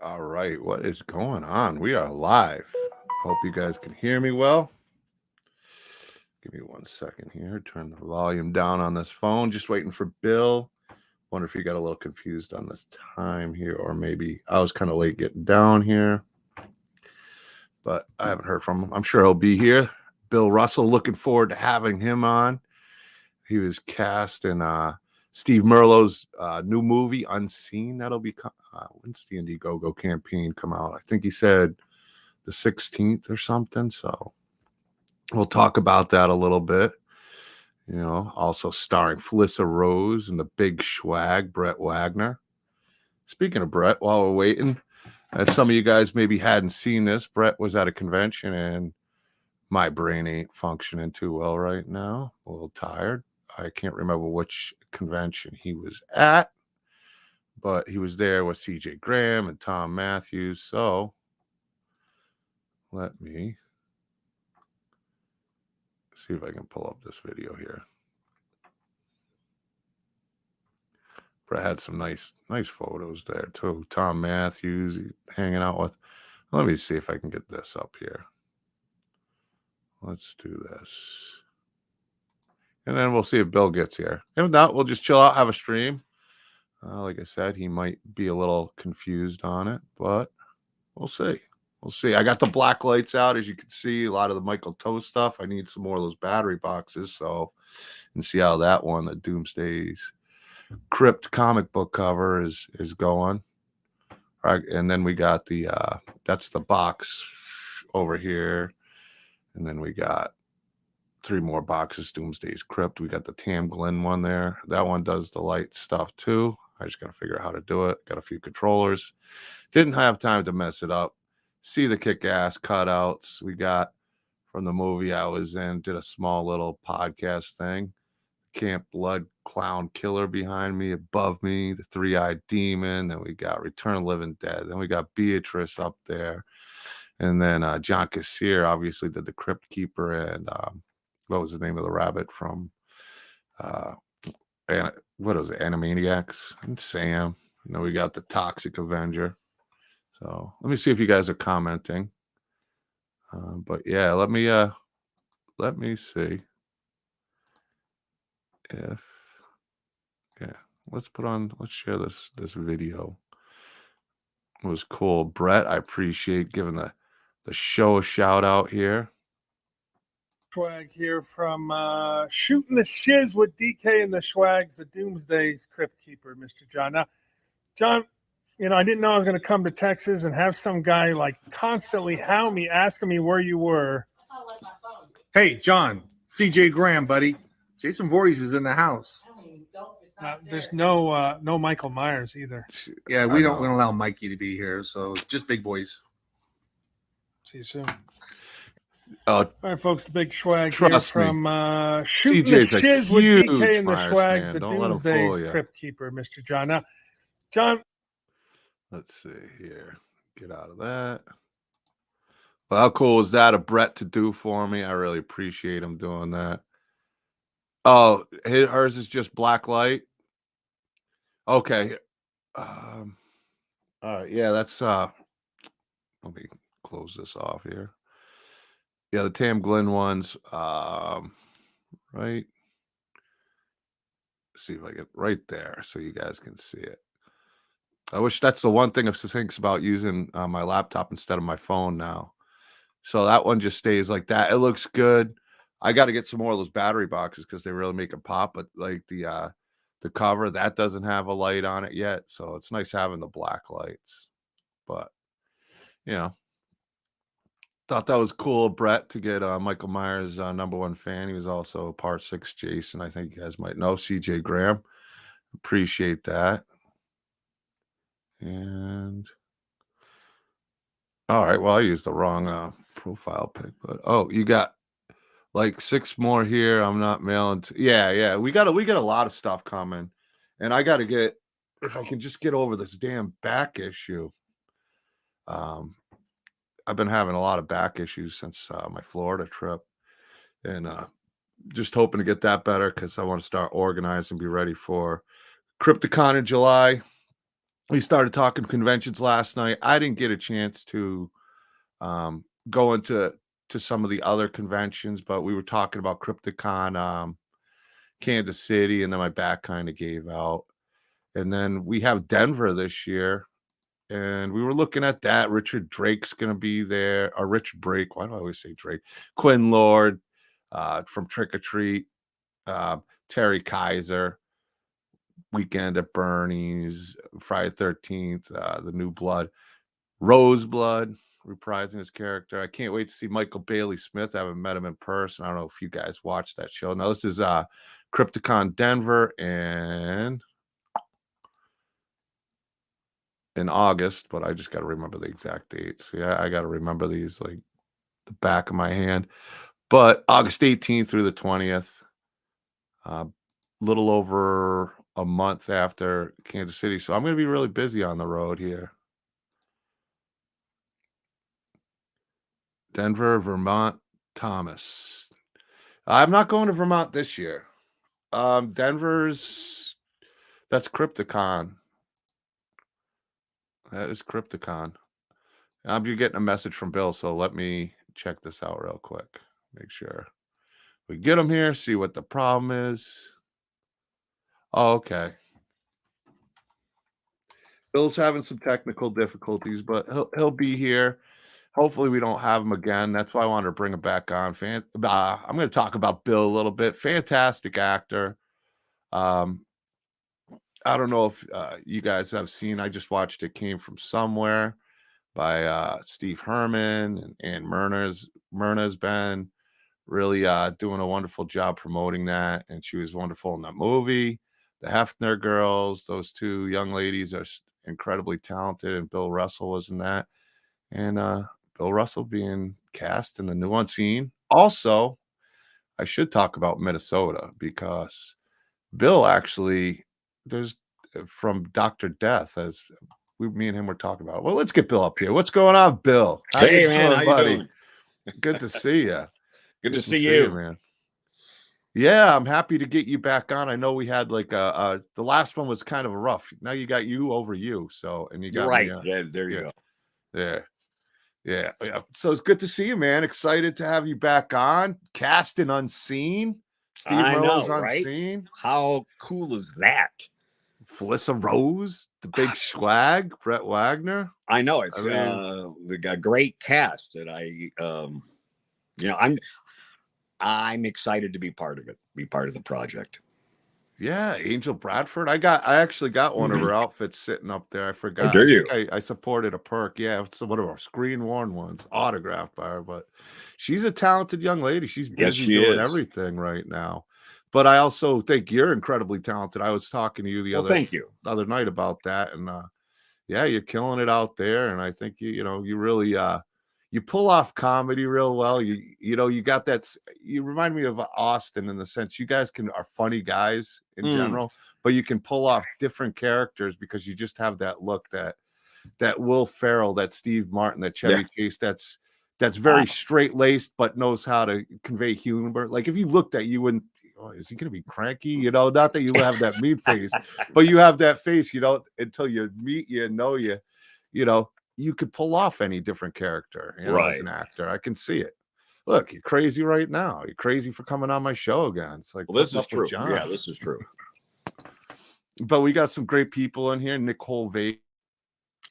All right, what is going on? We are live. Hope you guys can hear me well. Give me 1 second here. Turn the volume down on this phone. Just waiting for Bill. Wonder if he got a little confused on this time here, or maybe I was kind of late getting down here, but I haven't heard from him. I'm sure he'll be here. Bill Russell, looking forward to having him on. He was cast in Steve Merlo's new movie, Unseen. That'll be when's the Indiegogo campaign come out? I think he said the 16th or something. So we'll talk about that a little bit. You know, also starring Felissa Rose and the big swag, Brett Wagner. Speaking of Brett, while we're waiting, if some of you guys maybe hadn't seen this, Brett was at a convention and my brain ain't functioning too well right now. A little tired. I can't remember which convention he was at, but he was there with CJ Graham and Tom Matthews. So let me see if I can pull up this video here. Brett had some nice photos there too. Tom Matthews hanging out with. Let me see if I can get this up here. Let's do this. And then we'll see if Bill gets here. If not, we'll just chill out, have a stream. Like I said, he might be a little confused on it, but we'll see. We'll see. I got the black lights out, as you can see. A lot of the Michael Toe stuff. I need some more of those battery boxes, so and see how that one, the Doomsday's Krypt comic book cover, is going. All right, and then we got the that's the box over here, and then we got 3 more boxes, Doomsday's Krypt. We got the Tam Glenn one there. That one does the light stuff too. I just got to figure out how to do it. Got a few controllers. Didn't have time to mess it up. See the kick-ass cutouts we got from the movie I was in. Did a small little podcast thing. Camp Blood Clown Killer behind me, above me, the 3-eyed demon. Then we got Return of the Living Dead. Then we got Beatrice up there. And then John Cassier obviously did the Crypt Keeper, and what was the name of the rabbit from what was it, Animaniacs? And Sam. You know, we got the Toxic Avenger. So let me see if you guys are commenting. But yeah, let me see if let's share this video. It was cool. Brett, I appreciate giving the show a shout out here. Swag here from Shooting the Shiz with DK and the Schwags, the Doomsday's Crypt Keeper, Mr. John. Now, John, you know, I didn't know I was going to come to Texas and have some guy like constantly hound me, asking me where you were. Hey, John, CJ Graham, buddy. Jason Voorhees is in the house. There's no Michael Myers either. Yeah, we don't allow Mikey to be here, so just big boys. See you soon. All right, folks, the big swag here Trust from Shooting the Shiz with DK and the Schwags, fan. the Don't let 'em Doomsday's fool ya. Crypt Keeper, Mr. John. Now, John, let's see here. Get out of that. Well, how cool was that of Brett to do for me? I really appreciate him doing that. Oh, hers is just black light. Okay. All right. Yeah, that's let me close this off here. Yeah, the Tam Glenn ones. Right. See if I get right there so you guys can see it. I wish that's the one thing of thinks about using my laptop instead of my phone now. So that one just stays like that. It looks good. I got to get some more of those battery boxes because they really make it pop. But like the cover, that doesn't have a light on it yet. So it's nice having the black lights. But, you know, thought that was cool, Brett, to get Michael Myers' #1 fan. He was also Part 6 Jason. I think you guys might know. CJ Graham. Appreciate that. And all right, well, I used the wrong profile pic, but oh, you got like 6 more here. I'm not mailing. Yeah. We got a lot of stuff coming, and I got to get, if I can just get over this damn back issue. I've been having a lot of back issues since my Florida trip, and just hoping to get that better because I want to start organizing and be ready for Crypticon in July. we started talking conventions last night. I didn't get a chance to go into some of the other conventions, but we were talking about Krypticon, Kansas City, and then my back kind of gave out. And then we have Denver this year, and we were looking at that. Richard Drake's going to be there, or Richard Brake. Why do I always say Drake? Quinn Lord from Trick or Treat, Terry Kaiser, Weekend at Bernie's, Friday 13th, The New Blood, Roseblood reprising his character. I can't wait to see Michael Bailey Smith. I haven't met him in person. I don't know if you guys watched that show. Now, this is Krypticon Denver and in August, but I just got to remember the exact dates. Yeah, I got to remember these like the back of my hand. But August 18th through the 20th, little over a month after Kansas City. So I'm going to be really busy on the road here. Denver, Vermont, Thomas. I'm not going to Vermont this year. Denver's, that's Krypticon. That is Krypticon. I'm getting a message from Bill, so let me check this out real quick. Make sure we get him here, see what the problem is. Oh, okay. Bill's having some technical difficulties, but he'll be here. Hopefully we don't have him again. That's why I wanted to bring him back on. I'm going to talk about Bill a little bit. Fantastic actor. I don't know if you guys have seen. I just watched It Came From Somewhere by Steve Herman, and Myrna's been really doing a wonderful job promoting that, and she was wonderful in that movie. The Hefner girls, those two young ladies are incredibly talented, and Bill Russell was in that. And Bill Russell being cast in the new Unseen. Also, I should talk about Minnesota because Bill actually, there's from Dr. Death, as me and him were talking about. Well, let's get Bill up here. What's going on, Bill? Hey, man, how you doing? Good to see you. Good to see you, man. Yeah, I'm happy to get you back on. I know we had like the last one was kind of a rough. Now you got you over you. So, and you got right. Me, yeah, there you go. Yeah. So it's good to see you, man. Excited to have you back on. Cast in Unseen. Steve Merlo's Unseen. Right? How cool is that? Felissa Rose, the big swag, Brett Wagner. I know it's a great cast that I'm excited to be part of it, be part of the project. Yeah, Angel Bradford. I actually got one of her outfits sitting up there. I forgot. Oh, do you? I supported a perk. Yeah, it's one of our screen worn ones, autographed by her. But she's a talented young lady. She's busy doing everything right now. But I also think you're incredibly talented. I was talking to you the other night about that, and yeah, you're killing it out there. And I think you really you pull off comedy real well. You got that. You remind me of Austin in the sense you guys are funny guys in general, but you can pull off different characters because you just have that look, that Will Ferrell, that Steve Martin, that Chevy Chase. That's very straight laced, but knows how to convey humor. Like if you looked at you wouldn't. Oh, is he going to be cranky? Not that you have that mean face, but you have that face. Until you meet you and know you. You could pull off any different character, as an actor. I can see it. Look, you're crazy right now. You're crazy for coming on my show again. It's like, well, this is true. Yeah, this is true. But we got some great people in here. Nicole Vade,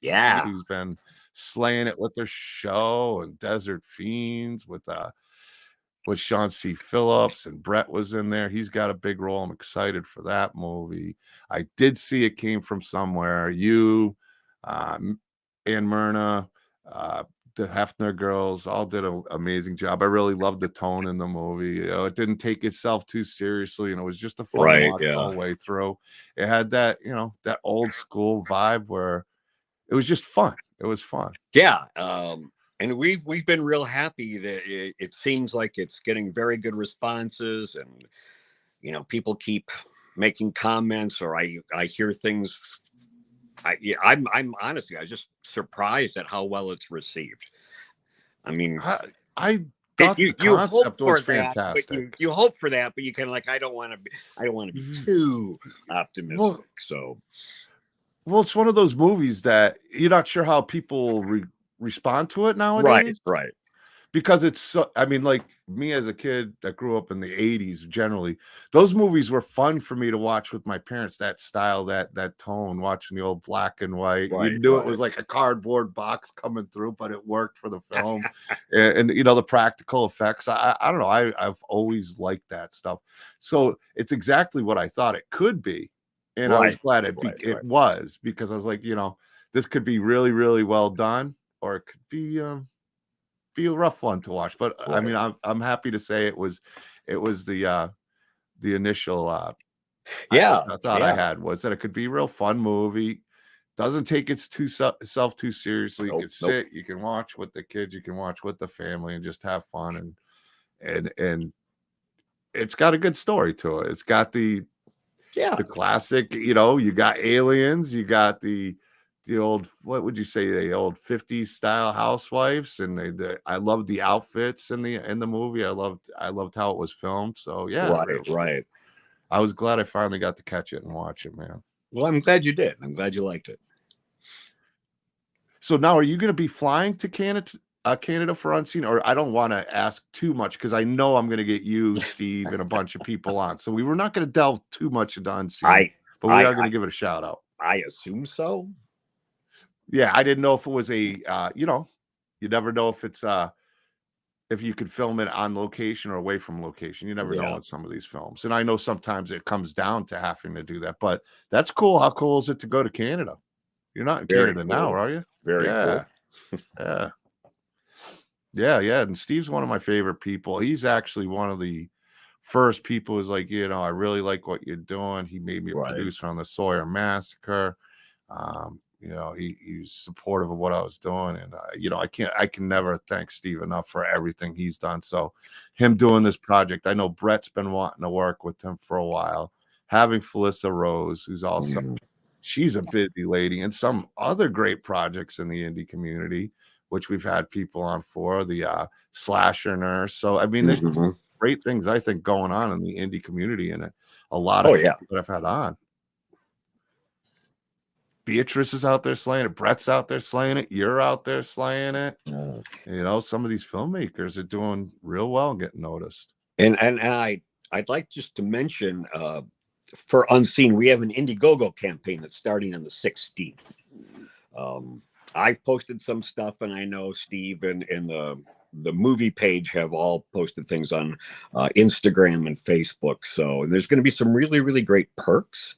who's been slaying it with their show, and Desert Fiends with Sean C. Phillips, and Brett was in there. He's got a big role. I'm excited for that movie. I did see It Came From Somewhere. You, and Myrna, the Hefner girls all did an amazing job. I really loved the tone in the movie. It didn't take itself too seriously, and it was just a fun watch all the way through. It had that, that old school vibe where it was just fun. It was fun. Yeah. And we've been real happy that it seems like it's getting very good responses, and people keep making comments, or I hear things. I'm honestly, I was just surprised at how well it's received. I mean, I thought the concept was fantastic. But you hope for that, but you kind of like, I don't want to be too optimistic. Well, it's one of those movies that you're not sure how people respond to it nowadays. Right. Because it's so, I mean, like me as a kid that grew up in the 80s, generally, those movies were fun for me to watch with my parents, that style, that tone, watching the old black and white. You knew it was like a cardboard box coming through, but it worked for the film. And you know, the practical effects. I don't know. I've always liked that stuff. So it's exactly what I thought it could be. And I was glad it was, because I was like, you know, this could be really, really well done, or it could be a rough one to watch. But I mean, I'm happy to say it was the initial I thought I had was that it could be a real fun movie. Doesn't take itself too seriously. You can sit, you can watch with the kids, you can watch with the family, and just have fun. And it's got a good story to it. It's got the classic, you know, you got aliens, you got the old, what would you say, the old 50s style housewives, and I loved the outfits in the movie. I loved how it was filmed. So yeah, Right. I was glad I finally got to catch it and watch it, man. Well, I'm glad you did. I'm glad you liked it. So now, are you going to be flying to Canada for Unseen? Or I don't want to ask too much, because I know I'm going to get you, Steve, and a bunch of people on. So we were not going to delve too much into Unseen, but we are going to give it a shout out. I assume so. Yeah, I didn't know if it was a, you know, you never know if it's if you could film it on location or away from location. You never know with some of these films. And I know sometimes it comes down to having to do that, but that's cool. How cool is it to go to Canada? You're not in Canada now, are you? Very cool. Yeah. And Steve's one of my favorite people. He's actually one of the first people who's like, you know, I really like what you're doing. He made me a producer on the Sawyer Massacre. You know, he's supportive of what I was doing, and you know, I can never thank Steve enough for everything he's done. So him doing this project, I know Brett's been wanting to work with him for a while. Having Felissa Rose, who's also she's a busy lady, and some other great projects in the indie community, which we've had people on for, the Slasher Nurse. So I mean, there's great things I think going on in the indie community, and a lot of people that I've had on. Beatrice is out there slaying it. Brett's out there slaying it. You're out there slaying it. You know, some of these filmmakers are doing real well, getting noticed. And I'd like just to mention, for Unseen, we have an Indiegogo campaign that's starting on the 16th. I've posted some stuff, and I know Steve and the movie page have all posted things on Instagram and Facebook. So there's going to be some really, really great perks.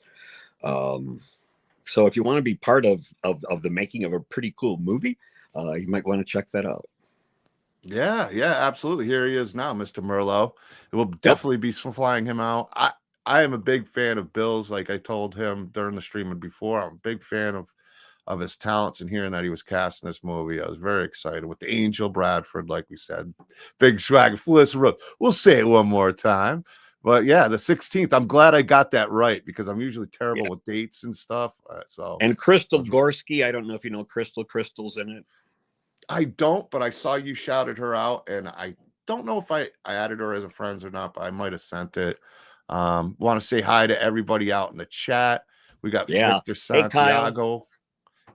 So if you want to be part of the making of a pretty cool movie, you might want to check that out. Yeah, absolutely. Here he is now, Mr. Merlo. We'll definitely be flying him out. I am a big fan of Bill's. Like I told him during the streaming before, I'm a big fan of his talents, and hearing that he was cast in this movie, I was very excited. With the Angel Bradford, like we said, big swag, Felissa Rose. We'll say it one more time. But yeah, the 16th. I'm glad I got that right, because I'm usually terrible with dates and stuff. And Crystal Gorski, I don't know if you know Crystal's in it. I don't, but I saw you shouted her out, and I don't know if I added her as a friend or not, but I might have sent it. Want to say hi to everybody out in the chat. We got Victor Santiago,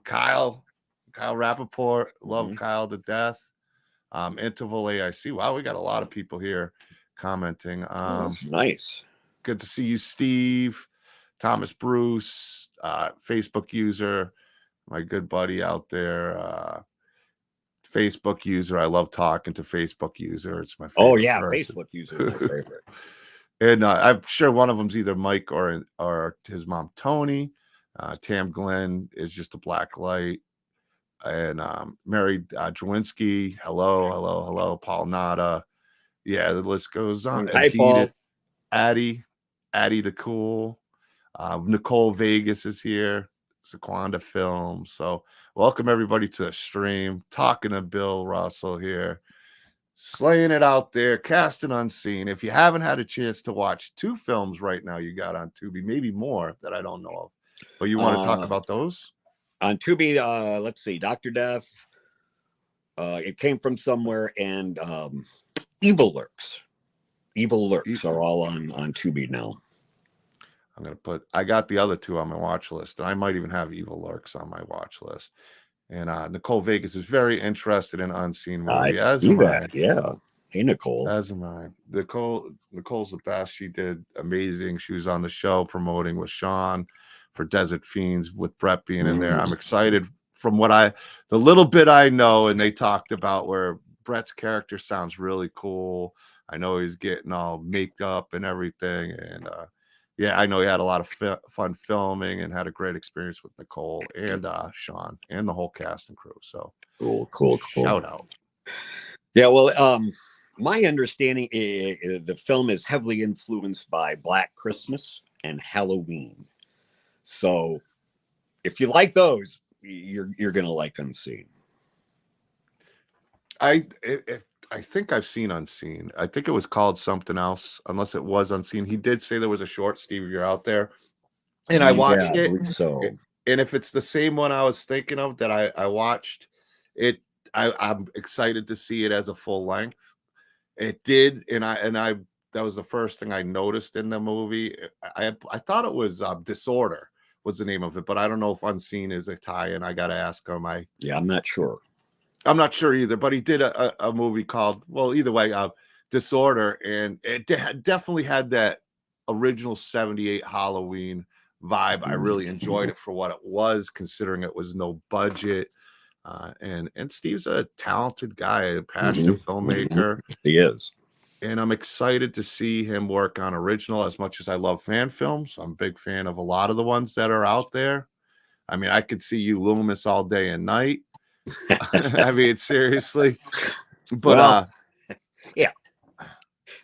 Kyle Rappaport. Love Kyle to death. Interval AIC. Wow, we got a lot of people here commenting. That's nice. Good to see you, Steve. Thomas Bruce, Facebook user, my good buddy out there. Facebook user. I love talking to Facebook user. It's my favorite person. Facebook user is my favorite. And I'm sure one of them's either Mike or his mom, Tony. Tam Glenn is just a black light. And Mary Drwinski. Hello. Paul Nada. Yeah, the list goes on. Hi, Paul. Addie the Cool. Nicole Vegas is here. Sequanda Films. So welcome everybody to the stream. Talking to Bill Russell here. Slaying it out there. Casting Unseen. If you haven't had a chance to watch 2 films right now you got on Tubi, maybe more that I don't know of. But you want to talk about those? On Tubi, let's see. Dr. Death. It Came From Somewhere, and Evil Lurks. Evil Lurks are all on Tubi now. I got the other two on my watch list, and I might even have Evil Lurks on my watch list. And Nicole Vegas is very interested in Unseen I movie, as see am I. that. Yeah. Hey, Nicole. As am I. Nicole's the best. She did amazing. She was on the show promoting with Sean for Desert Fiends with Brett being in there. I'm excited from the little bit I know, and they talked about where Brett's character sounds really cool. I know he's getting all maked up and everything. And yeah, I know he had a lot of fun filming and had a great experience with Nicole and Sean and the whole cast and crew. So cool. Shout out. Yeah, well, my understanding is the film is heavily influenced by Black Christmas and Halloween. So if you like those, you're gonna like Unseen. I think I've seen Unseen. I think it was called something else, unless it was Unseen. He did say there was a short, Steve, if you're out there. And I watched I it. believe so. And if it's the same one I was thinking of that I watched, I'm excited to see it as a full length. It did, and I that was the first thing I noticed in the movie. I thought it was Disorder was the name of it, but I don't know if Unseen is a tie-in. I got to ask him. I'm not sure. I'm not sure either, but he did a movie called, well, either way, Disorder, and it definitely had that original 78 Halloween vibe. I really enjoyed it for what it was, considering it was no budget. And Steve's a talented guy, a passionate filmmaker. He is. And I'm excited to see him work on original. As much as I love fan films, I'm a big fan of a lot of the ones that are out there. I mean, I could see you Loomis all day and night. I mean, seriously. But well, yeah.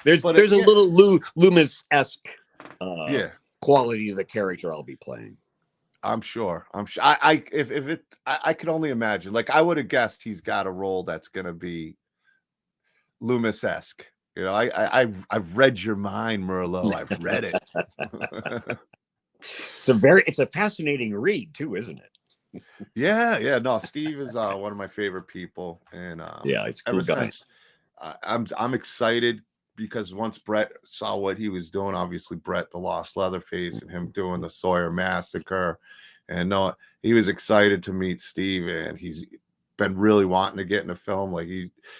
There's a little Loomis-esque quality to the character I'll be playing. I'm sure. I could only imagine. Like, I would have guessed he's got a role that's gonna be Loomis-esque. You know, I've read your mind, Merlo. I've read it. It's a fascinating read too, isn't it? Yeah. No, Steve is one of my favorite people, and it's a cool guy. Since I'm excited because once Brett saw what he was doing, obviously Brett the Lost Leatherface and him doing the Sawyer Massacre, and he was excited to meet Steve, and he's been really wanting to get in a film. Like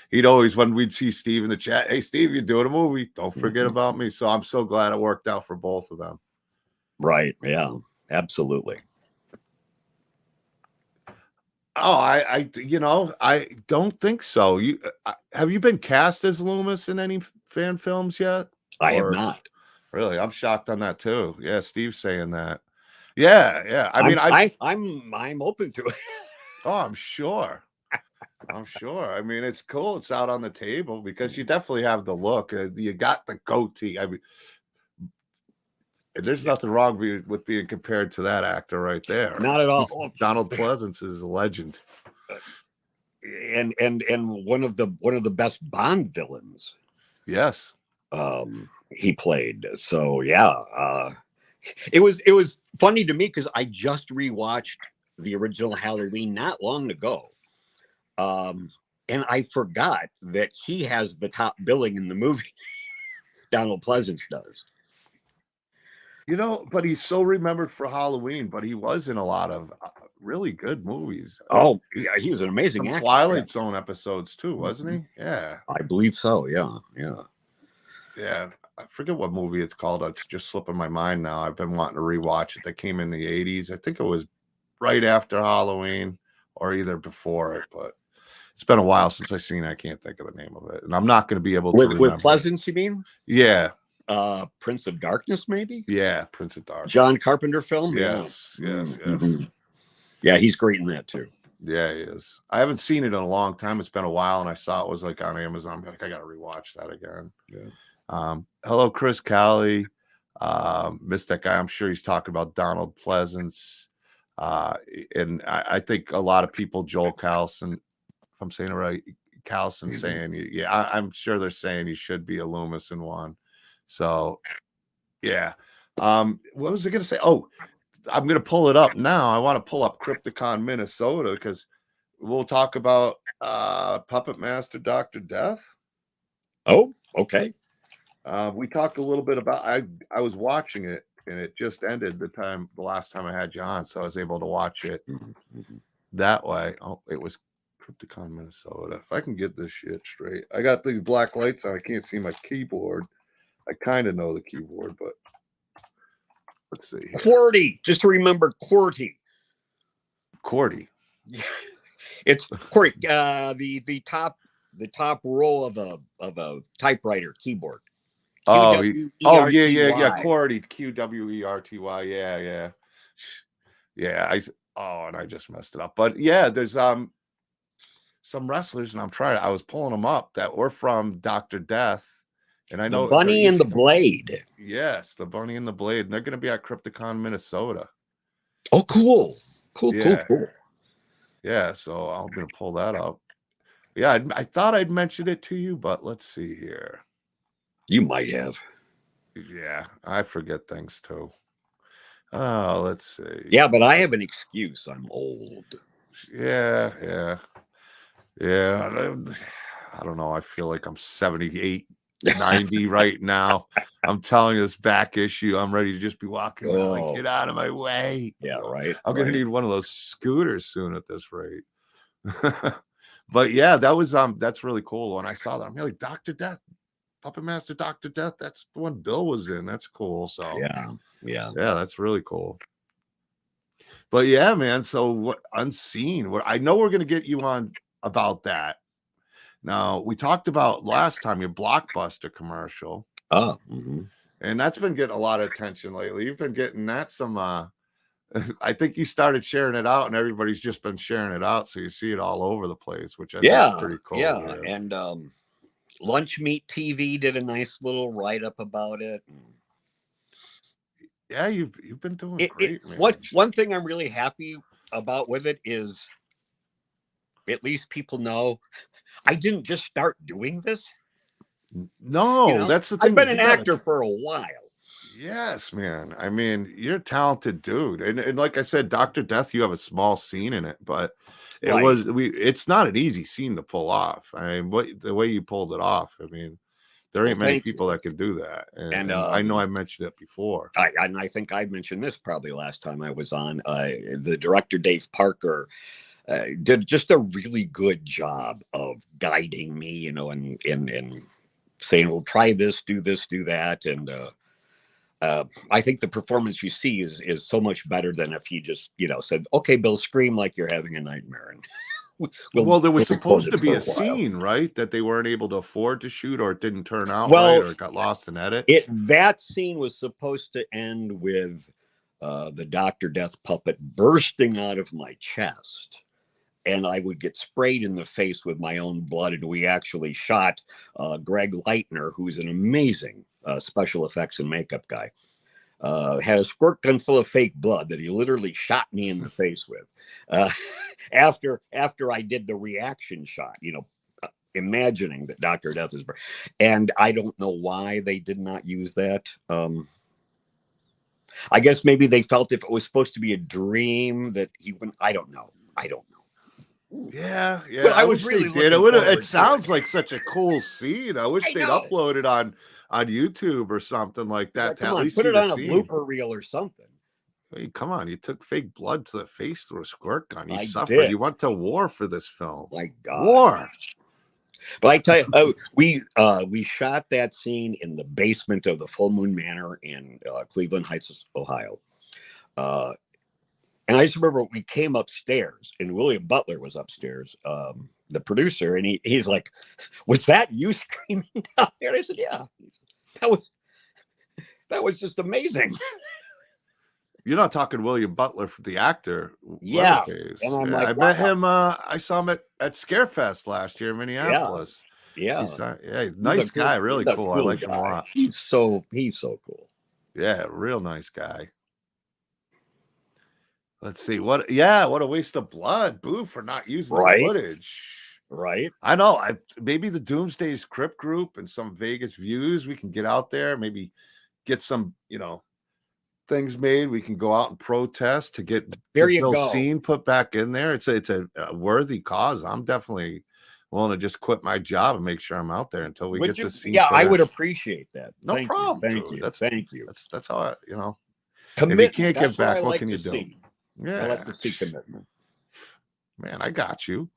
he'd always, when we'd see Steve in the chat, hey Steve, you're doing a movie, don't forget about me. So I'm so glad it worked out for both of them. Right. Yeah, absolutely. Oh, I don't think so. Have you been cast as Loomis in any fan films yet? I have not. Really? I'm shocked on that too. Yeah, Steve's saying that. Yeah. I'm open to it. Oh, I'm sure. I mean, it's cool. It's out on the table because you definitely have the look. You got the goatee. I mean, there's nothing wrong with being compared to that actor right there. Not at all. Donald Pleasance is a legend, and one of the best Bond villains. Yes, he played. So yeah, it was funny to me because I just rewatched the original Halloween not long ago, and I forgot that he has the top billing in the movie. Donald Pleasance does. But he's so remembered for Halloween, but he was in a lot of really good movies. Oh, yeah, he was an amazing actor. Twilight Zone episodes too, wasn't he? Yeah. I believe so, yeah. Yeah, I forget what movie it's called. It's just slipping my mind now. I've been wanting to rewatch it. That came in the 80s. I think it was right after Halloween or either before it, but it's been a while since I've seen it. I can't think of the name of it. And I'm not going to be able to remember. With Pleasance, you mean? Yeah. Prince of Darkness, maybe? Yeah, Prince of Darkness. John Carpenter film? Yes. Mm-hmm. Yeah, he's great in that too. Yeah, he is. I haven't seen it in a long time. It's been a while, and I saw it was like on Amazon. I'm like, I got to rewatch that again. Yeah. Hello, Chris Callie. Missed that guy. I'm sure he's talking about Donald Pleasance. And I think a lot of people, Joel Carlson, if I'm saying it right, Carlson saying, I'm sure they're saying you should be a Loomis in one. So, yeah. What was I going to say? Oh, I'm going to pull it up now. I want to pull up Krypticon, Minnesota, because we'll talk about Puppet Master Dr. Death. Oh, okay. We talked a little bit about, I was watching it, and it just ended the last time I had you on, so I was able to watch it Mhm. that way. Oh, it was Krypticon, Minnesota. If I can get this shit straight, I got these black lights on. I can't see my keyboard. I kind of know the keyboard, but let's see here. QWERTY. Just to remember QWERTY. QWERTY. It's QWERTY. The top row of a typewriter keyboard. Oh, yeah. QWERTY. QWERTY. QWERTY. Yeah. And I just messed it up. But yeah, there's some wrestlers, and I was pulling them up that were from Dr. Death. And I know The Bunny and the Blade. Yes, the Bunny and the Blade. And they're going to be at Krypticon, Minnesota. Oh, cool. Cool. Yeah, so I'm going to pull that up. Yeah, I thought I'd mention it to you, but let's see here. You might have. Yeah, I forget things too. Oh, let's see. Yeah, but I have an excuse. I'm old. Yeah. I don't know. I feel like I'm 78, 90 right now. I'm telling you, this back issue, I'm ready to just be walking around like, get out of my way. Yeah, right. I'm going to need one of those scooters soon at this rate. But yeah, that's really cool. When I saw that, I'm like, Dr. Death, Puppet Master Dr. Death, that's the one Bill was in. That's cool. So yeah, that's really cool. But yeah, man, so what Unseen, I know we're going to get you on about that. Now, we talked about last time your Blockbuster commercial. Oh, and that's been getting a lot of attention lately. You've been getting that some I think you started sharing it out, and everybody's just been sharing it out, so you see it all over the place, which I think is pretty cool. Yeah. And Lunch Meat TV did a nice little write-up about it. Yeah, you've been doing great, man. One thing I'm really happy about with it is at least people know I didn't just start doing this. No, that's the thing. I've been an actor for a while. Yes, man. I mean, you're a talented dude. And like I said, Dr. Death, you have a small scene in it, but it's not an easy scene to pull off. I mean, the way you pulled it off, I mean, there ain't many people that can do that. And I know I mentioned it before. I think I mentioned this probably last time I was on. The director, Dave Parker, did just a really good job of guiding me, and saying, well, try this, do that. And I think the performance you see is so much better than if he just, said, okay, Bill, scream like you're having a nightmare. And well, there was supposed to be a scene, right, that they weren't able to afford to shoot, or it didn't turn out right, or it got lost in edit. That scene was supposed to end with the Dr. Death puppet bursting out of my chest, and I would get sprayed in the face with my own blood. And we actually shot Greg Leitner, who's an amazing special effects and makeup guy, had a squirt gun full of fake blood that he literally shot me in the face with. After I did the reaction shot, imagining that Dr. Death is, and I don't know why they did not use that. I guess maybe they felt if it was supposed to be a dream that he wouldn't. I don't know. Yeah. But I was really did. It sounds like such a cool scene. I wish they'd upload it on YouTube or something like that. Come on, put it on a blooper reel or something. Hey, come on! You took fake blood to the face through a squirt gun. You suffered. Did. You went to war for this film. My God, war! But I tell you, we shot that scene in the basement of the Full Moon Manor in Cleveland Heights, Ohio. And I just remember we came upstairs, and William Butler was upstairs, the producer, and he's like, "Was that you screaming down there?" And I said, "Yeah, that was just amazing." You're not talking William Butler, the actor. Yeah. And I'm like, I met him. I saw him at Scarefest last year in Minneapolis. Yeah. He's nice guy. Really cool. I like him a lot. He's so cool. Yeah, real nice guy. Let's see what a waste of blood, boo, for not using the footage. Right. I know. Maybe the Doomsday's Krypt group and some Vegas views, we can get out there, maybe get some, things made. We can go out and protest to get Bill's scene put back in there. It's a worthy cause. I'm definitely willing to just quit my job and make sure I'm out there until we get the scene. Yeah, I would appreciate that. No problem. Thank you. That's how Commitment. can't That's give what I back, what like can to you do? see. Yeah, I like to see commitment. man, I got you.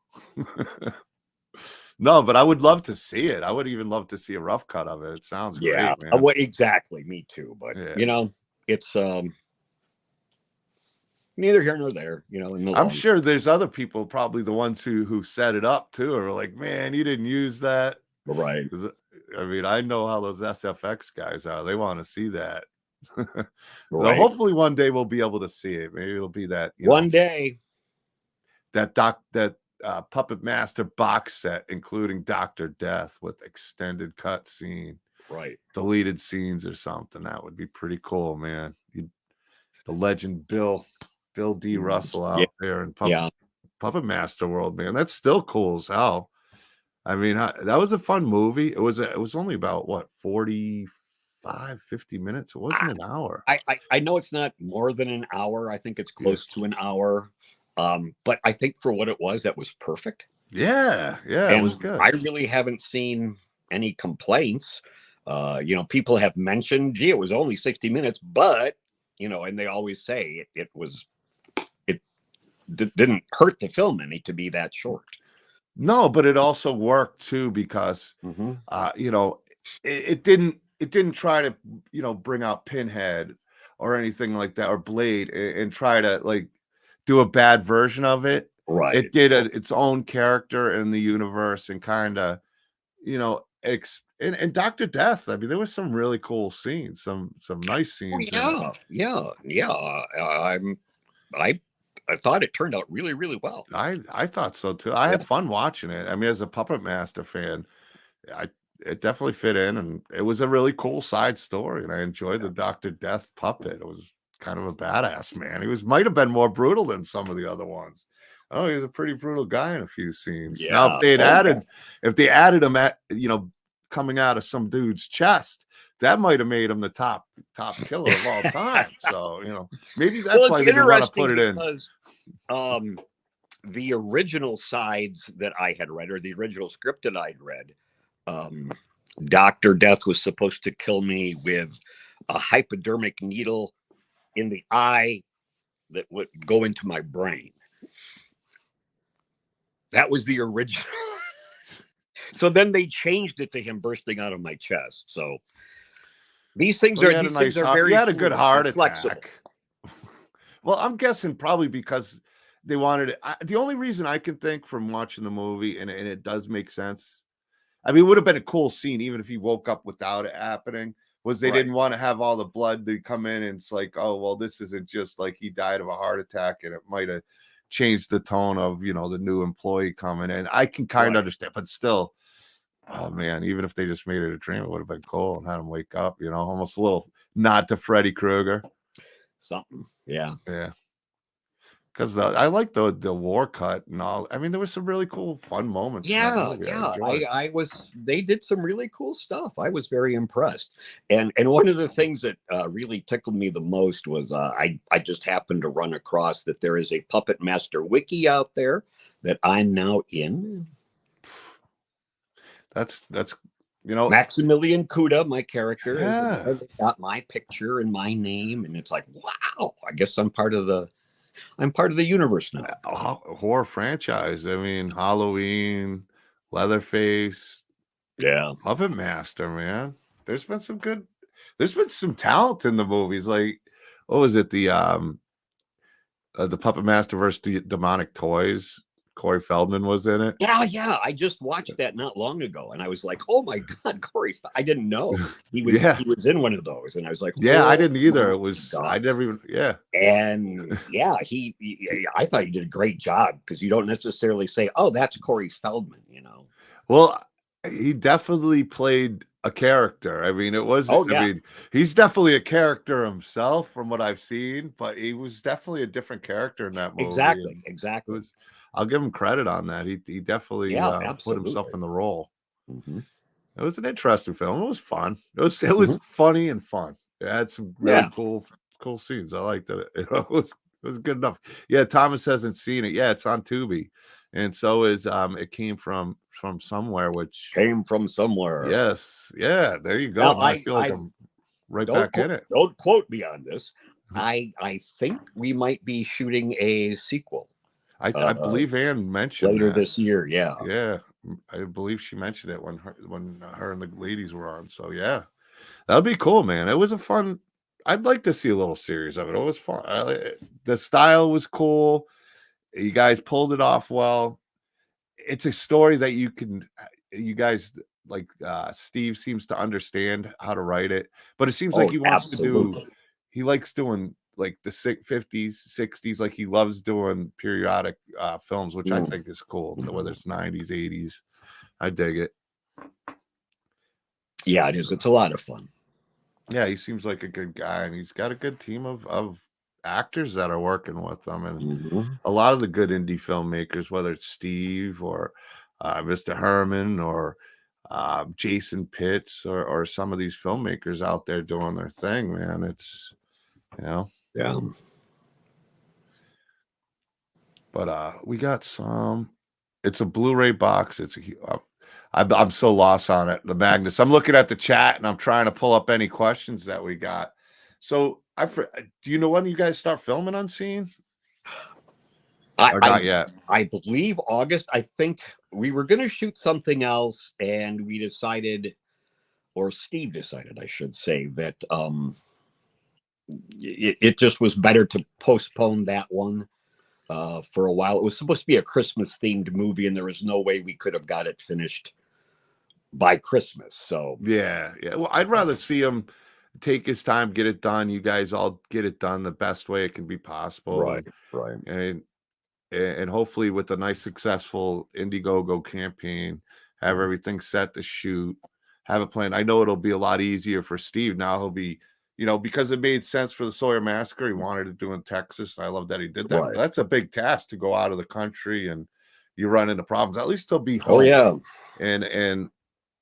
No, but I would love to see it. I would even love to see a rough cut of it. It sounds Yeah. great, man. What exactly? Me too. But Yeah. it's neither here nor there. In the I'm long. sure there's other people, probably the ones who set it up too, are like, man, you didn't use that. Right. 'Cause, I mean, I know how those SFX guys are. They want to see that. So Right. hopefully one day we'll be able to see it. Maybe it'll be that One day. that Puppet Master box set, including Dr. Death with extended cut scene, Right. deleted scenes or something. That would be pretty cool, man. The legend Bill D. Russell out there in Puppet Master world, man. That's still cool as hell. I mean, that was a fun movie. It was only about what, 45, 50 minutes. It wasn't an hour. I know it's not more than an hour. I think it's close to an hour. But I think for what it was, that was perfect. Yeah, And it was good. I really haven't seen any complaints. People have mentioned, gee, it was only 60 minutes, but and they always say it didn't hurt the film any to be that short. No, but it also worked too because it didn't try to bring out Pinhead or anything like that, or Blade, and try to like do a bad version of it. Right. It did its own character in the universe and kind of and Dr. Death. I mean, there was some really cool scenes, some nice scenes. I thought it turned out really, really well. I thought so too. I had fun watching it. I mean, as a Puppet Master fan, it definitely fit in, and it was a really cool side story. And I enjoyed the Dr. Death puppet. It was kind of a badass man. He might have been more brutal than some of the other ones. Oh, he was a pretty brutal guy in a few scenes. Yeah. Now, if they added him at coming out of some dude's chest, that might have made him the top killer of all time. So maybe that's why they didn't want to put it in. Because the original sides that I had read, or the original script that I'd read, Dr. Death was supposed to kill me with a hypodermic needle in the eye that would go into my brain. That was the original. So then they changed it to him bursting out of my chest. So these things are very. He had a good heart flexible. attack. Well, I'm guessing probably because they wanted it. The only reason I can think from watching the movie, and it does make sense. I mean, it would have been a cool scene even if he woke up without it happening. Was they didn't want to have all the blood to come in, and it's like, oh well, this isn't just like he died of a heart attack, and it might have changed the tone of the new employee coming in. I can kind of understand, but still, oh man, even if they just made it a dream, it would have been cool and had him wake up. Almost a little nod to Freddy Krueger. Something, yeah. Because I like the war cut and all. I mean, there was some really cool, fun moments. They did some really cool stuff. I was very impressed. And one of the things that really tickled me the most was I just happened to run across that there is a Puppet Master wiki out there that I'm now in. That's Maximilian Kuda, my character, is got my picture and my name, and it's like, wow, I guess I'm part of the universe now. Horror franchise. I mean, Halloween, Leatherface, Puppet Master, man. There's been some talent in the movies. Like, what was it? The Puppet Master versus the Demonic Toys. Corey Feldman was in it. Yeah. I just watched that not long ago, and I was like, "Oh my God, Corey!" I didn't know he was he was in one of those, and I was like, I didn't either. It was I never even And I thought you did a great job because you don't necessarily say, "Oh, that's Corey Feldman," Well, he definitely played a character. I mean, it was. I mean, he's definitely a character himself from what I've seen, but he was definitely a different character in that movie. Exactly. I'll give him credit on that. He definitely put himself in the role. Mm-hmm. It was an interesting film. It was fun. It was funny and fun. It had some really cool scenes. I liked it. It was good enough. Yeah, Thomas hasn't seen it. Yeah, it's on Tubi, and so is it came from somewhere, which came from somewhere. Yes, yeah. There you go. Now, I feel like I'm right back in it. Don't quote me on this, I think we might be shooting a sequel I believe Ann mentioned later that. this year. Yeah. Yeah, I believe she mentioned it when her and the ladies were on. So yeah, that'd be cool, man. It was a fun. I'd like to see a little series of it. It was fun. The style was cool. You guys pulled it off well. It's a story that you guys like. Steve seems to understand how to write it, but it seems like Oh, he wants to do. absolutely. He likes doing like the 50s, 60s, like he loves doing periodic films, which I think is cool. Whether it's 90s, 80s, I dig it. Yeah, it is. It's a lot of fun. Yeah, he seems like a good guy, and he's got a good team of actors that are working with them, and a lot of the good indie filmmakers, whether it's Steve or Mr. Herman or Jason Pitts or some of these filmmakers out there doing their thing, man. It's Yeah. But we got some. It's a Blu-ray box. I'm so lost on it. The Magnus. I'm looking at the chat and I'm trying to pull up any questions that we got. So do you know when you guys start filming Unseen? Or not yet? I believe August. I think we were going to shoot something else, and we decided, or Steve decided, I should say, that it just was better to postpone that one for a while. It was supposed to be a Christmas themed movie, and there was no way we could have got it finished by Christmas. So yeah. Well, I'd rather see him take his time, get it done. You guys all get it done the best way it can be possible. Right. And hopefully with a nice successful Indiegogo campaign, have everything set to shoot, have a plan. I know it'll be a lot easier for Steve now. He'll be, because it made sense for the Sawyer Massacre. He wanted to do in Texas, and I love that he did that. Right. But that's a big task to go out of the country, and you run into problems. At least he'll be home. Oh yeah.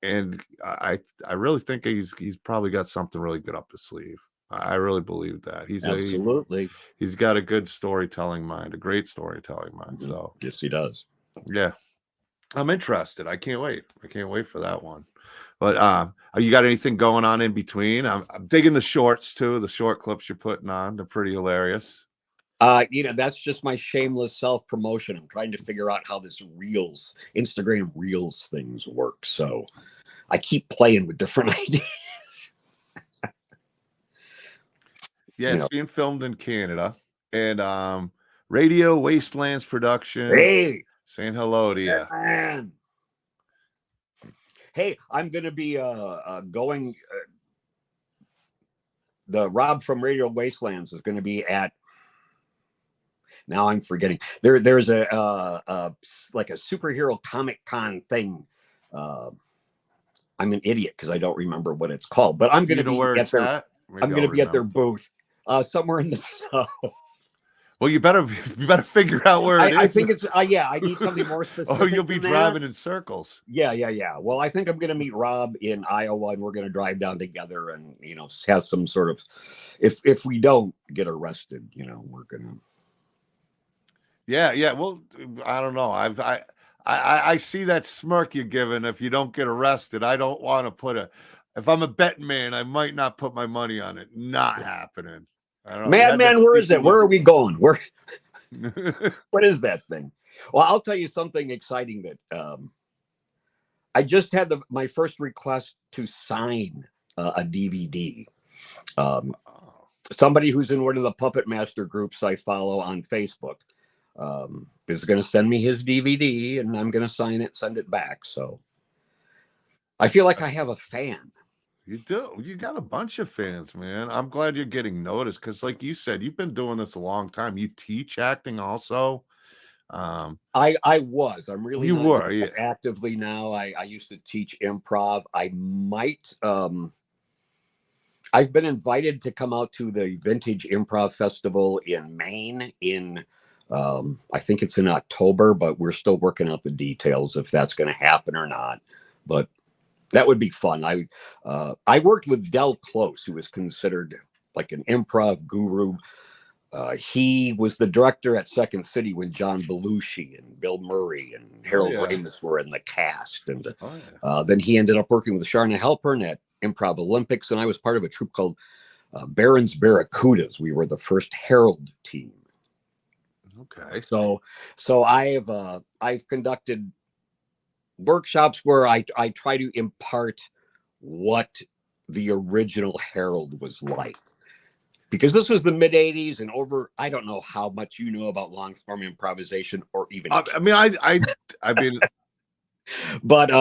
And I really think he's probably got something really good up his sleeve. I really believe that Absolutely. He's got a good storytelling mind, a great storytelling mind. So yes, he does. Yeah, I'm interested. I can't wait. For that one. But you got anything going on in between? I'm digging the shorts too. The short clips you're putting on, they're pretty hilarious. That's just my shameless self-promotion. I'm trying to figure out how this Instagram Reels things work. So I keep playing with different ideas. Yeah, it's being filmed in Canada, and Radio Wastelands Productions. Hey, saying hello to you. Man. Hey, I'm going to be going. The Rob from Radio Wastelands is going to be at. Now I'm forgetting. There's a like a superhero Comic Con thing. I'm an idiot because I don't remember what it's called, but I'm going to be at their. I'm going to be at their booth somewhere in the south. Well, you better figure out where it is. I think it's I need something more specific. Or you'll be driving in circles. Yeah. Well, I think I'm going to meet Rob in Iowa, and we're going to drive down together, and have some sort of. If we don't get arrested, we're gonna. Yeah. Well, I don't know. I see that smirk you're giving. If you don't get arrested, I don't want to if I'm a betting man, I might not put my money on it. Not happening. I don't know. Madman, where is that? Where are we going? What is that thing? Well, I'll tell you something exciting that I just had my first request to sign a DVD. Somebody who's in one of the Puppet Master groups I follow on Facebook is going to send me his DVD, and I'm going to sign it, send it back. So I feel like I have a fan. You do. You got a bunch of fans, man. I'm glad you're getting noticed because, like you said, you've been doing this a long time. You teach acting also. I was. I'm really. You were actively now. I used to teach improv. I might. I've been invited to come out to the Vintage Improv Festival in Maine in. I think it's in October, but we're still working out the details if that's going to happen or not. But that would be fun. I worked with Del Close, who was considered like an improv guru. He was the director at Second City when John Belushi and Bill Murray and Harold Ramis were in the cast. And then he ended up working with Sharna Halpern at Improv Olympics. And I was part of a troupe called Barron's Barracudas. We were the first Herald team. Okay. So I've conducted workshops where I try to impart what the original Herald was like, because this was the mid 80s and over. I don't know how much you know about long form improvisation or even I mean, but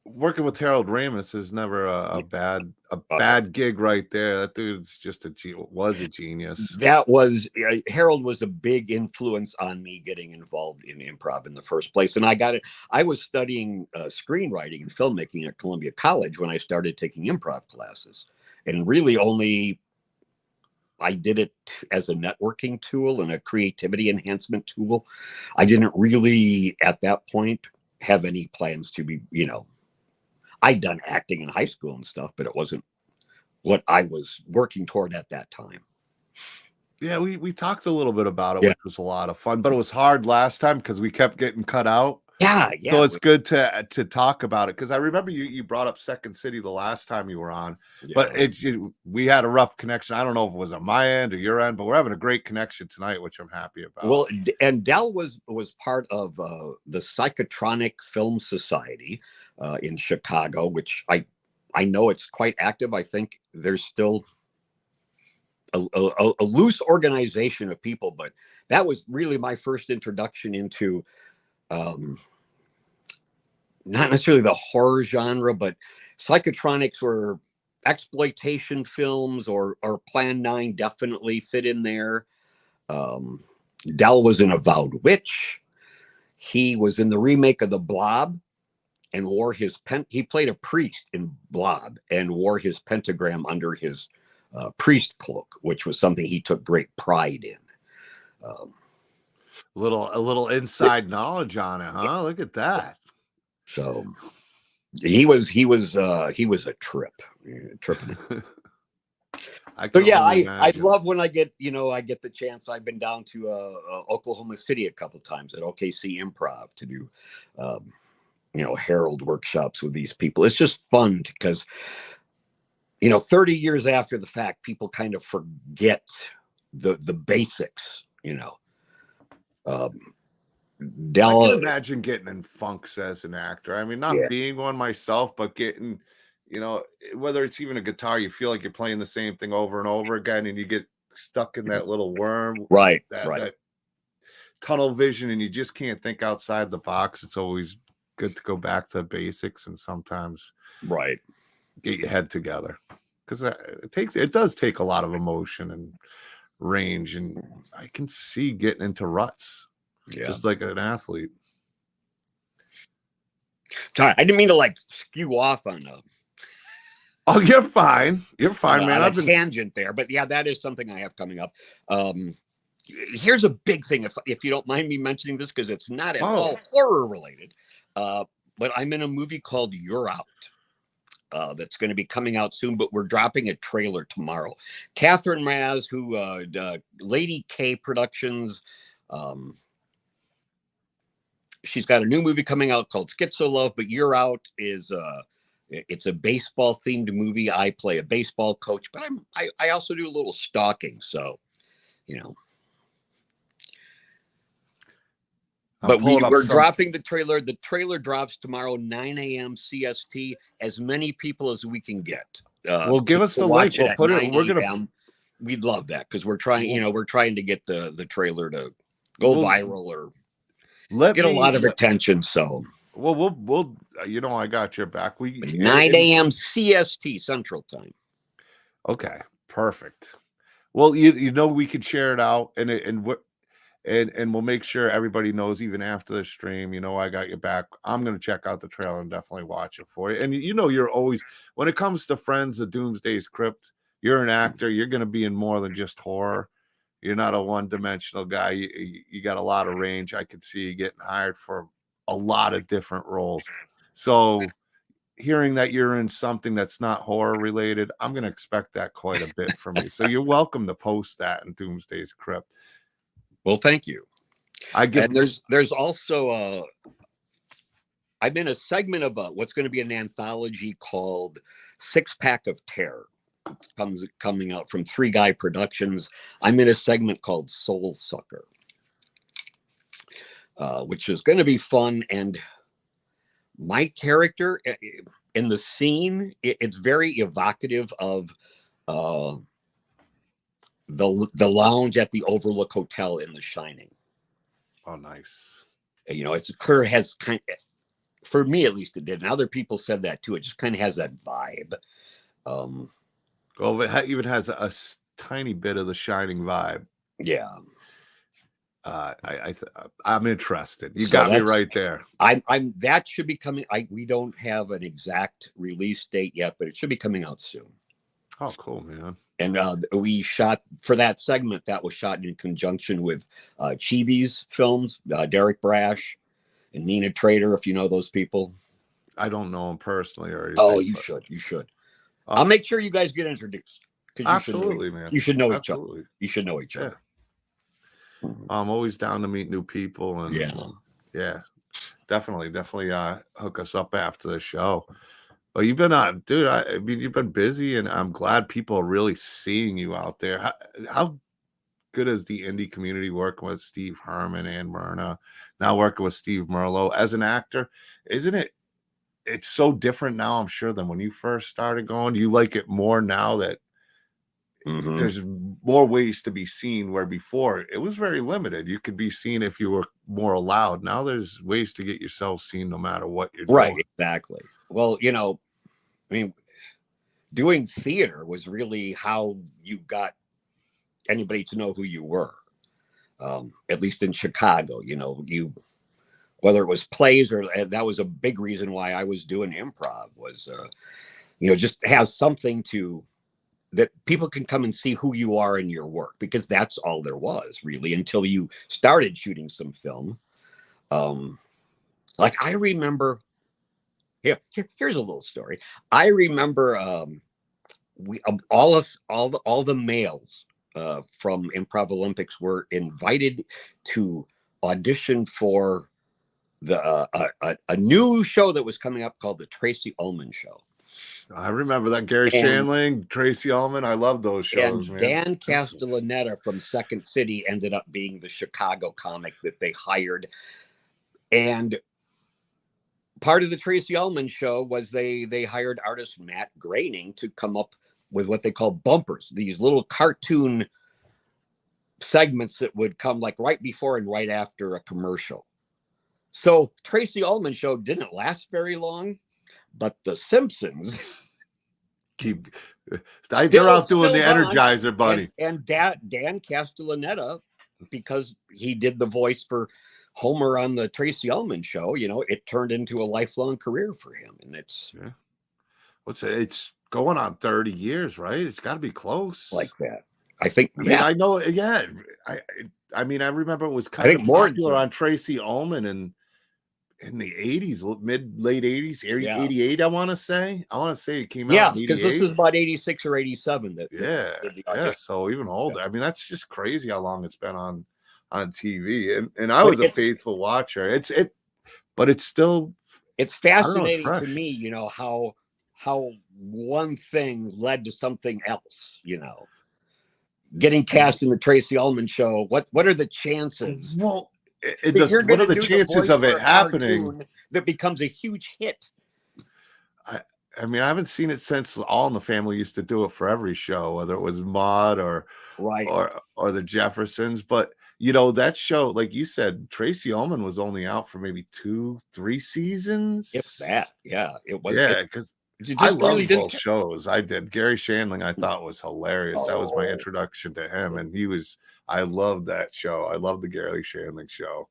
working with Harold Ramis is never a bad gig right there. That dude's just was a genius. That was Harold was a big influence on me getting involved in improv in the first place. And I was studying screenwriting and filmmaking at Columbia College when I started taking improv classes, and really only I did it as a networking tool and a creativity enhancement tool. I didn't really at that point have any plans to be, I'd done acting in high school and stuff, but it wasn't what I was working toward at that time. Yeah, we talked a little bit about it, which was a lot of fun, but it was hard last time because we kept getting cut out. Yeah. So it's good to talk about it, because I remember you brought up Second City the last time you were on, but we had a rough connection. I don't know if it was on my end or your end, but we're having a great connection tonight, which I'm happy about. Well, and Dell was part of the Psychotronic Film Society in Chicago, which I know it's quite active. I think there's still a loose organization of people, but that was really my first introduction into not necessarily the horror genre, but psychotronics were exploitation films, or Plan 9 definitely fit in there. Dell was an avowed witch. He was in the remake of The Blob and wore his he played a priest in Blob and wore his pentagram under his priest cloak, which was something he took great pride in. A little inside knowledge on it, huh? Look at that. So he was a trip. I love when I get the chance. I've been down to Oklahoma City a couple of times at OKC Improv to do Herald workshops with these people. It's just fun because 30 years after the fact, people kind of forget the basics. I can imagine getting in funks as an actor. I mean, not being one myself, but getting, whether it's even a guitar, you feel like you're playing the same thing over and over again, and you get stuck in that little worm, that tunnel vision, and you just can't think outside the box. It's always good to go back to the basics and sometimes get your head together, because it does take a lot of emotion and range, and I can see getting into ruts. Just like an athlete. Sorry, I didn't mean to skew off on Oh, you're fine. You're fine, man. I've been tangent there, but that is something I have coming up. Here's a big thing, if you don't mind me mentioning this, because it's not at all horror related. But I'm in a movie called You're Out. That's going to be coming out soon, but we're dropping a trailer tomorrow. Catherine Mraz, who Lady K Productions. She's got a new movie coming out called Schizo Love, but You're Out is it's a baseball themed movie. I play a baseball coach, but I also do a little stalking. So, but we're dropping the trailer. The trailer drops tomorrow, 9 a.m. CST. As many people as we can get. Well, give us the link. We'll put it. We're gonna. We'd love that, because we're trying. We're trying to get the trailer to go viral or get a lot of attention. So we'll I got your back. 9 a.m. CST Central Time. Okay, perfect. Well, we could share it out, and we'll make sure everybody knows, even after the stream. I got your back. I'm gonna check out the trailer and definitely watch it for you. And you're always, when it comes to Friends of Doomsday's Krypt, you're an actor. You're gonna be in more than just horror. You're not a one-dimensional guy. You got a lot of range. I could see you getting hired for a lot of different roles. So hearing that you're in something that's not horror related, I'm going to expect that quite a bit from you. So you're welcome to post that in Doomsday's Krypt. Well, thank you. And there's also I'm in a segment of what's going to be an anthology called Six Pack of Terror. coming out from Three Guy Productions. I'm in a segment called Soul Sucker, which is going to be fun. And my character in the scene, it's very evocative of the lounge at the Overlook Hotel in The Shining. Oh, nice. You know, it's Kerr has kind of, for me at least it did, and other people said that too. It just kind of has that vibe. Well, it even has a tiny bit of the Shining vibe. Yeah. I'm interested. You got me right there. I'm that should be coming. We don't have an exact release date yet, but it should be coming out soon. Oh, cool, man. And we shot for that segment that was shot in conjunction with Chibi's films, Derek Brash and Nina Trader, if you know those people. I don't know them personally or anything. Oh, you should. I'll make sure you guys get introduced. Absolutely, man. You should know Absolutely. each other. You should know each other. I'm always down to meet new people, and yeah, definitely hook us up after the show. But you've been dude, I mean, you've been busy, and I'm glad people are really seeing you out there. How good is the indie community working with Steve Herman and Myrna, now working with Steve Merlo as an actor? Isn't it? It's so different now, I'm sure, than when you first started going. You like it more now that there's more ways to be seen, where before it was very limited. You could be seen if you were more allowed. Now there's ways to get yourself seen no matter what you're doing. Right, exactly. Well, you know, I mean, doing theater was really how you got anybody to know who you were. At least in Chicago, you know, whether it was plays or that was a big reason why I was doing improv was, you know, just have something that people can come and see who you are in your work, because that's all there was really until you started shooting some film. Like I remember, here's a little story. I remember all the males from Improv Olympics were invited to audition for a new show that was coming up called the Tracy Ullman Show. I remember that. Gary Shandling, Tracy Ullman. I love those shows, and man. Dan Castellaneta from Second City ended up being the Chicago comic that they hired. And part of the Tracy Ullman show was they hired artist Matt Groening to come up with what they call bumpers, these little cartoon segments that would come like right before and right after a commercial. So Tracy Ullman show didn't last very long, but The Simpsons they're out doing the Energizer Bunny. And Dan Castellaneta, because he did the voice for Homer on the Tracy Ullman show, you know, it turned into a lifelong career for him. And it's it's going on 30 years, right? It's got to be close like that. I think. I mean, I know. Yeah, I mean, I remember it was kind of popular on Tracy Ullman and in the 80s, late 80s, 88, I want to say it came out. Yeah, because this was about 86 or 87. So even older. I mean, that's just crazy how long it's been on TV. And I was a faithful watcher. But it's still, it's fascinating to me, you know, how one thing led to something else, you know. Getting cast in the Tracy Ullman show, what are the chances? Well, what are the chances of it happening that becomes a huge hit? I mean, I haven't seen it since All in the Family used to do it for every show, whether it was Maude or the Jeffersons. But you know, that show, like you said, Tracy Ullman was only out for maybe 2-3 seasons. If that, it was. Yeah, because I loved both shows. I did. Gary Shandling, I thought was hilarious. That was my introduction to him, and I loved that show. I loved the Gary Shandling show.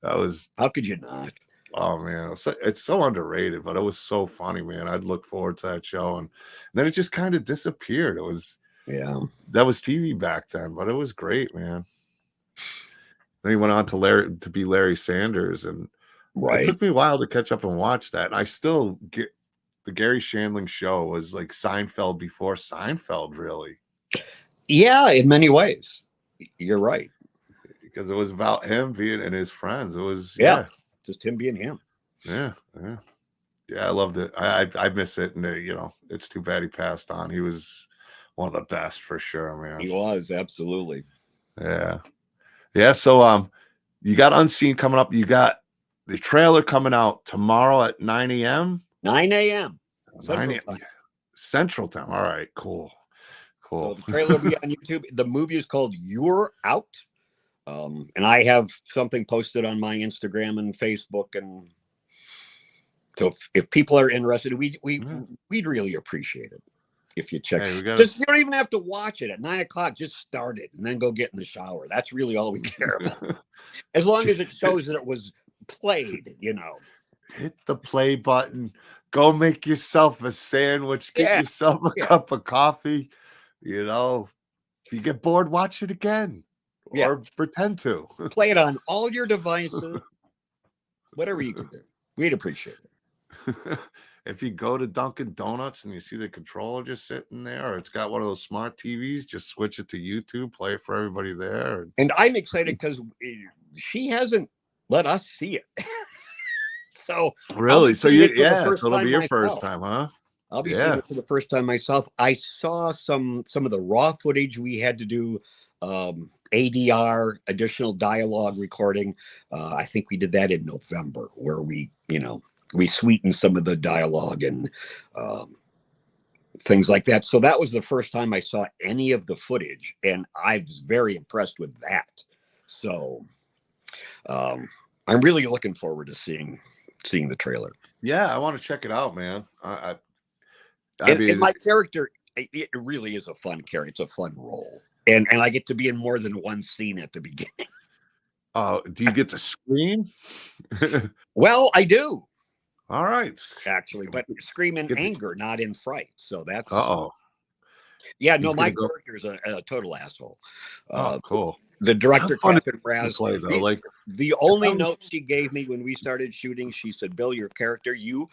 That was. How could you not? Oh man, it's so underrated, but it was so funny, man. I'd look forward to that show, and then it just kind of disappeared. It was that was TV back then, but it was great, man. Then he went on to be Larry Sanders, and it took me a while to catch up and watch that. And I still get the Gary Shandling show was like Seinfeld before Seinfeld, really. Yeah, in many ways, you're right, because it was about him being and his friends. It was just him being him. Yeah, I loved it. I miss it, and you know, it's too bad he passed on. He was one of the best for sure, man. He was, absolutely. Yeah. Yeah. So you got Unseen coming up. You got the trailer coming out tomorrow at 9 a.m. 9 a.m. 9 Central a.m. Time. Central Time. All right, cool. So Cool. the trailer will be on YouTube. The movie is called You're Out. And I have something posted on my Instagram and Facebook. And so if people are interested, we'd really appreciate it if you check. Hey, we gotta... Just, you don't even have to watch it at 9 o'clock. Just start it and then go get in the shower. That's really all we care about. As long as it shows that it was played, you know. Hit the play button. Go make yourself a sandwich. Get yourself a cup of coffee. You know, if you get bored, watch it again. Or pretend to. Play it on all your devices. Whatever you can do. We'd appreciate it. If you go to Dunkin' Donuts and you see the controller just sitting there, or it's got one of those smart TVs, just switch it to YouTube, play it for everybody there. And I'm excited because she hasn't let us see it. So really, so you so it'll be your myself. first time, huh? I'll be seeing it for the first time myself. I saw some of the raw footage. We had to do ADR, additional dialogue recording. I think we did that in November, where we sweetened some of the dialogue and things like that. So that was the first time I saw any of the footage, and I was very impressed with that. So I'm really looking forward to seeing the trailer. Yeah, I want to check it out, man. And my character, it really is a fun character. It's a fun role. And I get to be in more than one scene at the beginning. Oh, do you get to scream? Well, I do. All right. Actually, but scream in anger, not in fright. So that's... Yeah, no, my character is a total asshole. Cool. The director, Catherine Raz, the only note she gave me when we started shooting, she said, Bill, your character, you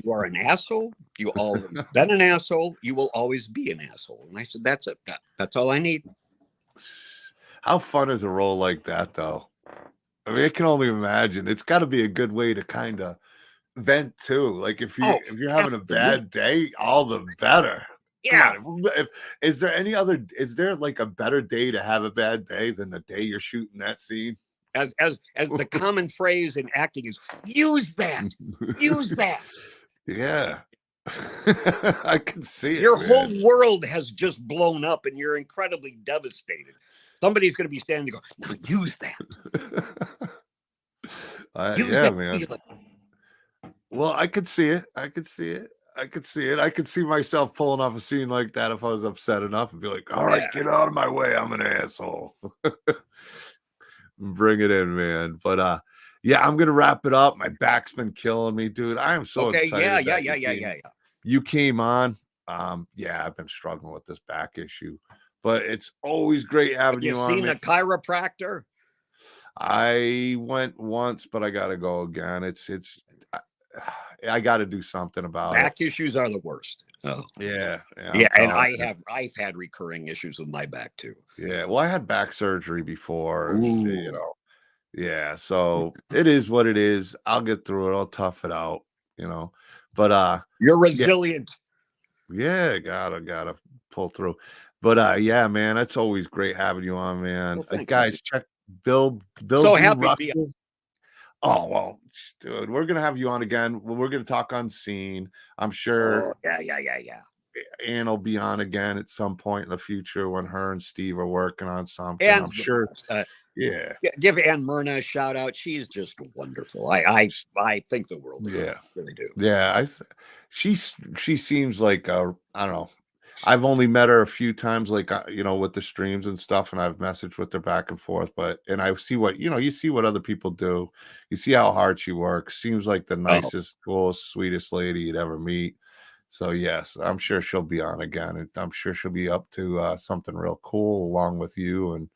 are an asshole. You always been an asshole. You will always be an asshole. And I said, that's it. That's all I need. How fun is a role like that, though? I mean, I can only imagine. It's got to be a good way to kind of vent too. Like if you're having a bad day, all the better. Yeah. Is there like a better day to have a bad day than the day you're shooting that scene? As the common phrase in acting is, use that. Use that. Yeah. I can see it. Your whole world has just blown up and you're incredibly devastated. Somebody's going to be standing there going, now use that. Use that, man. feeling. Well, I could see it. I could see myself pulling off a scene like that if I was upset enough and be like, all right, get out of my way. I'm an asshole. Bring it in, man. But I'm gonna wrap it up. My back's been killing me, dude. I am so excited. Yeah. You came on. I've been struggling with this back issue, but it's always great having you on. You seen a chiropractor? I went once, but I gotta go again. I got to do something about it. Back issues are the worst. Oh. Yeah. And I've had recurring issues with my back too. Yeah. Well, I had back surgery before, Yeah. So it is what it is. I'll get through it. I'll tough it out, but, you're resilient. Yeah. Gotta pull through. But, man, it's always great having you on, man. Well, guys, check Bill. So happy to be on. Oh, well, dude, we're going to have you on again. We're going to talk Unseen. I'm sure. Yeah. Ann will be on again at some point in the future when her and Steve are working on something. And I'm sure. Give Ann Myrna a shout out. She's just wonderful. I think the world of her. I really do. Yeah. She seems like, I don't know. I've only met her a few times, like, with the streams and stuff, and I've messaged with her back and forth, and I see what, you see what other people do. You see how hard she works. Seems like the nicest, coolest, sweetest lady you'd ever meet. So yes, I'm sure she'll be on again, and I'm sure she'll be up to something real cool along with you and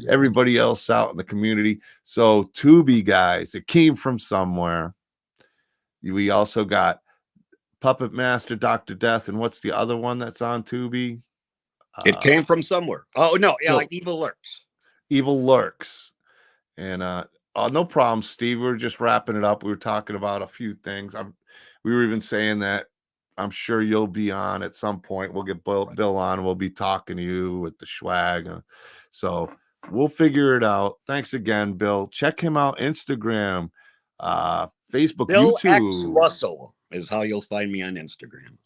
everybody else out in the community. So Tubi, guys, it came from somewhere. We also got Puppet Master, Dr. Death, and what's the other one that's on Tubi? It came from somewhere. Oh no, Evil Lurks. Evil Lurks. And no problem, Steve. We were just wrapping it up. We were talking about a few things. We were even saying that I'm sure you'll be on at some point. We'll get Bill on. We'll be talking to you with the swag. So we'll figure it out. Thanks again, Bill. Check him out. Instagram, Facebook, Bill X YouTube. Russell is how you'll find me on Instagram.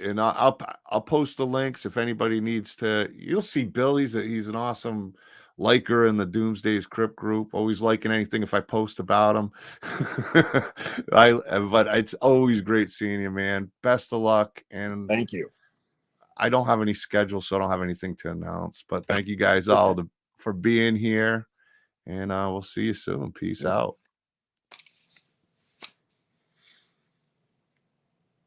And I'll post the links if anybody needs to. You'll see Bill. He's an awesome liker in the Doomsday's Krypt group. Always liking anything if I post about him. But it's always great seeing you, man. Best of luck. And Thank you. I don't have any schedule, so I don't have anything to announce. But thank you guys all for being here. And we'll see you soon. Peace out.